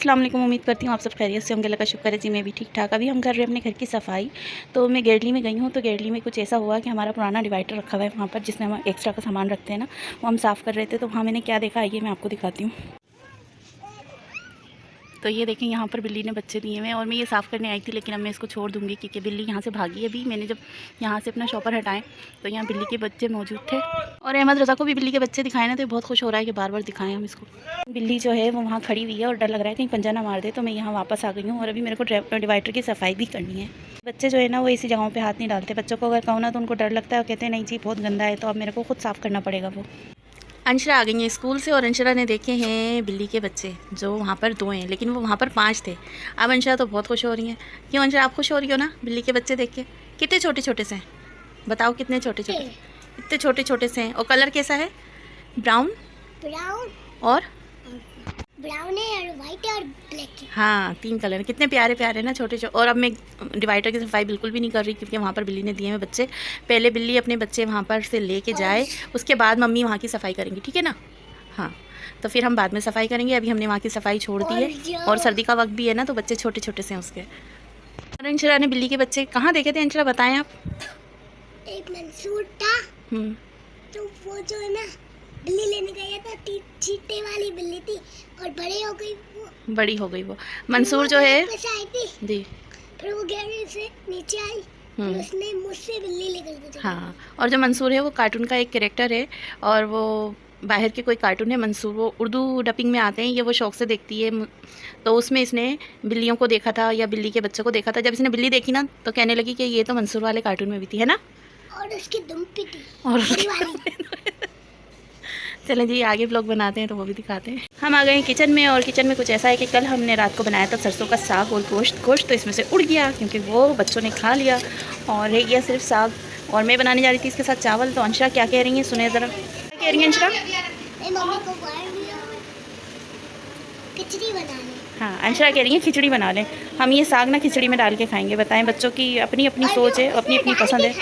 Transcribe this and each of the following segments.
अस्सलाम वालेकुम। उम्मीद करती हूँ आप सब खैरियत से होंगे। अल्लाह का शुक्र है जी, मैं भी ठीक ठाक। अभी हम कर रहे हैं अपने घर की सफाई। तो मैं गेडली में गई हूँ, तो गेडली में कुछ ऐसा हुआ कि हमारा पुराना डिवाइडर रखा हुआ है वहाँ पर, जिसमें हम एक्स्ट्रा का सामान रखते हैं ना, वो हम साफ़ कर रहे थे। तो वहाँ मैंने क्या देखा, आइए मैं आपको दिखाती हूँ। तो ये देखें, यहाँ पर बिल्ली ने बच्चे दिए हुए हैं और मैं ये साफ़ करने आई थी, लेकिन अब मैं इसको छोड़ दूँगी क्योंकि बिल्ली यहाँ से भागी। अभी मैंने जब यहाँ से अपना शॉपर हटाएं तो यहाँ बिल्ली के बच्चे मौजूद थे, और अहमद रज़ा को भी बिल्ली के बच्चे दिखाए ना, तो बहुत खुश हो रहा है कि बार बार दिखाएं हम इसको। बिल्ली जो है वो वहाँ खड़ी हुई है और डर लग रहा है कहीं पंजा ना मार दे, तो मैं यहाँ वापस आ गई हूँ और अभी मेरे को डिवाइडर की सफाई भी करनी है। बच्चे जो है ना वो ऐसी जगहों पे हाथ नहीं डालते। बच्चों को अगर कहूँ ना तो उनको डर लगता है और कहते हैं नहीं जी बहुत गंदा है, तो अब मेरे को खुद साफ़ करना पड़ेगा वो। अंशरा आ गई है स्कूल से और अंशरा ने देखे हैं बिल्ली के बच्चे, जो वहाँ पर 2 हैं, लेकिन वो वहाँ पर 5 थे। अब अंशरा तो बहुत खुश हो रही हैं। क्यों अंशरा, आप खुश हो रही हो ना बिल्ली के बच्चे देख के? कितने छोटे छोटे से हैं बताओ, कितने छोटे छोटे? इतने छोटे छोटे से हैं। और कलर कैसा है? ब्राउन और ब्राउन है और वाइट है और ब्लैक है। हाँ, 3 कलर। कितने प्यारे प्यारे ना छोटे छोटे। और अब मैं डिवाइडर की सफाई बिल्कुल भी नहीं कर रही क्योंकि वहाँ पर बिल्ली ने दिए हैं बच्चे। पहले बिल्ली अपने बच्चे वहाँ पर से लेके जाए, उसके बाद मम्मी वहाँ की सफाई करेंगी, ठीक है ना? हाँ, तो फिर हम बाद में सफाई करेंगे। अभी हमने वहाँ की सफाई छोड़ दी है और सर्दी का वक्त भी है ना, तो बच्चे छोटे छोटे से हैं उसके। और अंशरा ने बिल्ली के बच्चे कहाँ देखे थे अंशरा, बताएं आप? एक मंसूर था, तो वो जो है ना बिल्ली लेने गया था, चीटे वाली बिल्ली थी और बड़ी हो गई वो। मंसूर जो है आई थी जी, फिर वो गैरेज से नीचे आई, फिर उसने मुझसे बिल्ली लेकर गई। हाँ, और जो मंसूर है वो कार्टून का एक कैरेक्टर है और वो बाहर के कोई कार्टून है मंसूर, वो उर्दू डबिंग में आते हैं। ये वो शौक से देखती है, तो उसमें इसने बिल्लियों को देखा था या बिल्ली के बच्चों को देखा था। जब इसने बिल्ली देखी ना तो कहने लगी कि ये तो मंसूर वाले कार्टून में भी थी, है ना? और उसकी दुम भी थी और बड़ी वाली। चलें जी आगे ब्लॉग बनाते हैं तो वो भी दिखाते हैं। हम आ गए हैं किचन में, और किचन में कुछ ऐसा है कि कल हमने रात को बनाया था सरसों का साग और गोश्त तो इसमें से उड़ गया क्योंकि वो बच्चों ने खा लिया और रह गया सिर्फ साग। और मैं बनाने जा रही थी इसके साथ चावल। तो अंशरा क्या कह रही हैं, सुने ज़रा। क्या कह रही हैं अंशरा? मम्मी को खिचड़ी बनानी। हाँ, अंशरा कह रही है खिचड़ी बना लें। हम ये साग ना खिचड़ी में डाल के खाएंगे। बताएं, बच्चों की अपनी अपनी सोच है, अपनी अपनी पसंद है,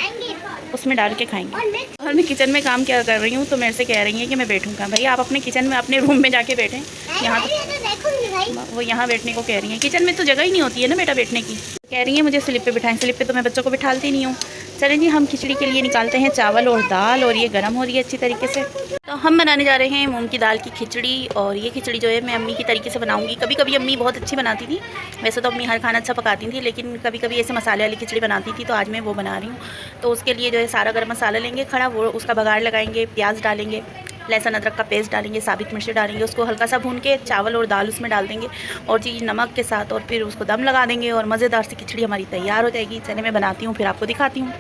उसमें डाल के खाएंगे। और मैं किचन में काम क्या कर रही हूँ तो मेरे से कह रही है कि मैं बैठूँगा। भाई आप अपने किचन में अपने रूम में जाके बैठें, यहाँ तो वो यहाँ बैठने को कह रही हैं। किचन में तो जगह ही नहीं होती है ना बेटा बैठने की। कह रही है मुझे स्लिप पे बिठाएं। स्लिप पे तो मैं बच्चों को बिठाती नहीं हूँ। चलें जी, हम खिचड़ी के लिए निकालते हैं चावल और दाल, और ये गर्म हो रही है अच्छी तरीके से। तो हम बनाने जा रहे हैं मूंग की दाल की खिचड़ी। और ये खिचड़ी जो है मैं अम्मी की तरीके से बनाऊंगी। कभी कभी अम्मी बहुत अच्छी बनाती थी, वैसे तो अम्मी हर खाना अच्छा पकाती थी, लेकिन कभी कभी ऐसे मसाले वाली खिचड़ी बनाती थी, तो आज मैं वो बना रही हूँ। तो उसके लिए जो है सारा गर्म मसाला लेंगे खड़ा, वो उसका बघाड़ लगाएंगे, प्याज डालेंगे, लहसुन अदरक का पेस्ट डालेंगे, साबित मिर्च डालेंगे, उसको हल्का सा भून के चावल और दाल उसमें डाल देंगे और जी नमक के साथ, और फिर उसको दम लगा देंगे और मज़ेदार सी खिचड़ी हमारी तैयार हो जाएगी। चले मैं बनाती हूँ फिर आपको दिखाती हूँ।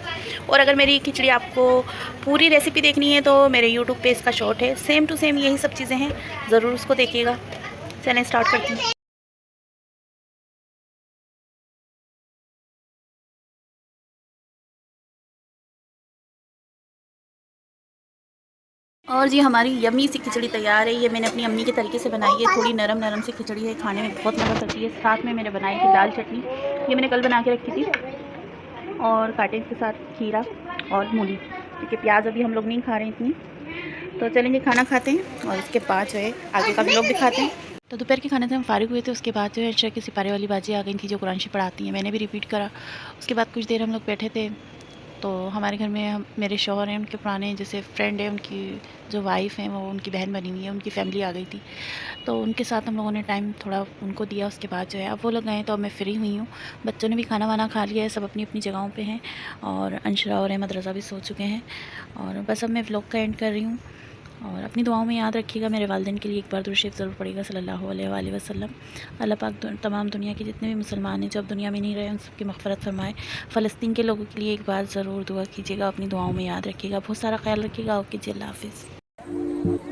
और अगर मेरी खिचड़ी आपको पूरी रेसिपी देखनी है तो मेरे यूट्यूब पे इसका शॉर्ट है, सेम टू सेम यही सब चीज़ें हैं, ज़रूर उसको देखिएगा। चलें स्टार्ट करती हूँ। और जी हमारी यम्मी सी खिचड़ी तैयार है। ये मैंने अपनी अम्मी के तरीके से बनाई है, थोड़ी नरम नरम सी खिचड़ी है, खाने में बहुत मज़ा करती है। साथ में मैंने बनाई थी दाल चटनी, ये मैंने कल बना के रखी थी, और काटे के साथ खीरा और मूली, क्योंकि प्याज अभी हम लोग नहीं खा रहे हैं इतनी। तो चलेंगे खाना खाते हैं और इसके बाद जो है आगे का व्लॉग दिखाते हैं। तो दोपहर के खाने से हम फारिग हुए थे। उसके बाद जो है अंशरा की सिपारे वाली बाजी आ गई थी जो कुरान शरीफ पढ़ाती हैं, मैंने भी रिपीट करा। उसके बाद कुछ देर हम लोग बैठे थे। तो हमारे घर में हम मेरे शौहर हैं, उनके पुराने जैसे फ्रेंड है, उनकी जो वाइफ़ हैं वो उनकी बहन बनी हुई है, उनकी फैमिली आ गई थी, तो उनके साथ हम लोगों ने टाइम थोड़ा उनको दिया। उसके बाद जो है अब वो लोग गए तो अब मैं फ्री हुई हूँ। बच्चों ने भी खाना वाना खा लिया है, सब अपनी अपनी जगहों पे हैं, और अंशरा और अहमद रज़ा भी सो चुके हैं। और बस अब मैं व्लॉग का एंड कर रही हूँ। और अपनी दुआओं में याद रखिएगा, मेरे वालिदैन के लिए एक बार दुरूद शरीफ ज़रूर पड़ेगा सल्लल्लाहु अलैहि वसल्लम। अल्लाह पाक तमाम दुनिया के जितने भी मुसलमान हैं जो अब दुनिया में नहीं रहे, उन सबकी मग़फ़िरत फरमाए। फ़लस्तीन के लोगों के लिए एक बार ज़रूर दुआ कीजिएगा, अपनी दुआओं में याद रखिएगा, बहुत सारा ख्याल रखिएगा। ओके जी, अल्लाह हाफ़िज़।